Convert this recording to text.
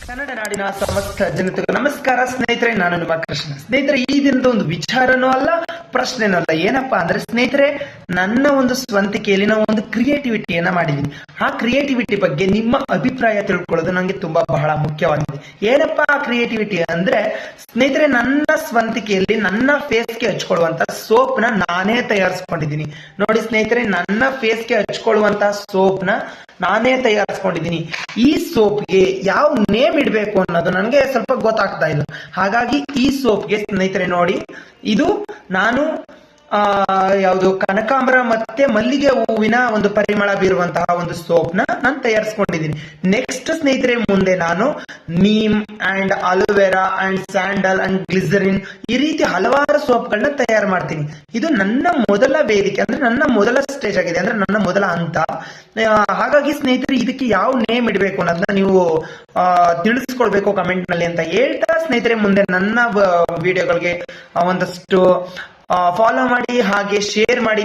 ಕನ್ನಡ ನಾಡಿನ ಸಮಸ್ತ ಜನತೆಗೂ ನಮಸ್ಕಾರ ಸ್ನೇಹಿತರೆ. ನಾನು ನಿಮ್ಮ ಕೃಷ್ಣ. ಸ್ನೇಹಿತರೆ, ಈ ದಿನದ ಒಂದು ವಿಚಾರನೂ ಅಲ್ಲ, ಪ್ರಶ್ನೆನೂ ಅಲ್ಲ. ಏನಪ್ಪಾ ಅಂದ್ರೆ ಸ್ನೇಹಿತರೆ, ನನ್ನ ಒಂದು ಸ್ವಂತಿಕೆಯಲ್ಲಿ ನಾವು ಒಂದು ಕ್ರಿಯೇಟಿವಿಟಿಯನ್ನ ಮಾಡಿದೀನಿ. ಆ ಕ್ರಿಯೇಟಿವಿಟಿ ಬಗ್ಗೆ ನಿಮ್ಮ ಅಭಿಪ್ರಾಯ ತಿಳ್ಕೊಳ್ಳೋದು ನಂಗೆ ತುಂಬಾ ಬಹಳ ಮುಖ್ಯವಾಗಿದೆ. ಏನಪ್ಪಾ ಆ ಕ್ರಿಯೇಟಿವಿಟಿ ಅಂದ್ರೆ ಸ್ನೇಹಿತರೆ, ನನ್ನ ಸ್ವಂತಿಕೆಯಲ್ಲಿ ನನ್ನ ಫೇಸ್ಗೆ ಹಚ್ಕೊಳ್ಳುವಂತ ಸೋಪ್ ನ ನಾನೇ ತಯಾರಿಸ್ಕೊಂಡಿದ್ದೀನಿ. ನೋಡಿ ಸ್ನೇಹಿತರೆ, ನನ್ನ ಫೇಸ್ಗೆ ಹಚ್ಕೊಳ್ಳುವಂತ ಸೋಪ್ ನ ನಾನೇ ತಯಾರಿಸ್ಕೊಂಡಿದ್ದೀನಿ. ಈ ಸೋಪ್ಗೆ ಯಾವ ನೇಮ್ ಇಡಬೇಕು ಅನ್ನೋದು ನನಗೆ ಸ್ವಲ್ಪ ಗೊತ್ತಾಗ್ತಾ ಇಲ್ಲ. ಹಾಗಾಗಿ ಈ ಸೋಪ್ಗೆ ಸ್ನೇಹಿತರೆ ನೋಡಿ, ಇದು ನಾನು ಯಾವುದು ಕನಕಾಂಬರ ಮತ್ತೆ ಮಲ್ಲಿಗೆ ಹೂವಿನ ಒಂದು ಪರಿಮಳ ಬೀರುವಂತಹ ಒಂದು ಸೋಪ್ ನಾನು ತಯಾರಿಸ್ಕೊಂಡಿದ್ದೀನಿ. ನೆಕ್ಸ್ಟ್ ಸ್ನೇಹಿತರೆ, ಮುಂದೆ ನಾನು neem and aloe vera and sandal and glycerine ಈ ರೀತಿ ಹಲವಾರು ಸೋಪ್ಗಳನ್ನ ತಯಾರು ಮಾಡ್ತೀನಿ. ಇದು ನನ್ನ ಮೊದಲ ವೇದಿಕೆ, ಅಂದ್ರೆ ನನ್ನ ಮೊದಲ ಸ್ಟೇಜ್ ಆಗಿದೆ, ಅಂದ್ರೆ ನನ್ನ ಮೊದಲ ಹಂತ. ಹಾಗಾಗಿ ಸ್ನೇಹಿತರೆ, ಇದಕ್ಕೆ ಯಾವ ನೇಮ್ ಇಡಬೇಕು ಅನ್ನೋದನ್ನ ನೀವು ತಿಳಿಸ್ಕೊಡ್ಬೇಕು ಕಮೆಂಟ್ ನಲ್ಲಿ ಅಂತ ಹೇಳ್ತಾ, ಸ್ನೇಹಿತರೆ ಮುಂದೆ ನನ್ನ ವಿಡಿಯೋಗಳಿಗೆ ಒಂದಷ್ಟು ಫಾಲೋ ಮಾಡಿ, ಹಾಗೆ ಶೇರ್ ಮಾಡಿ.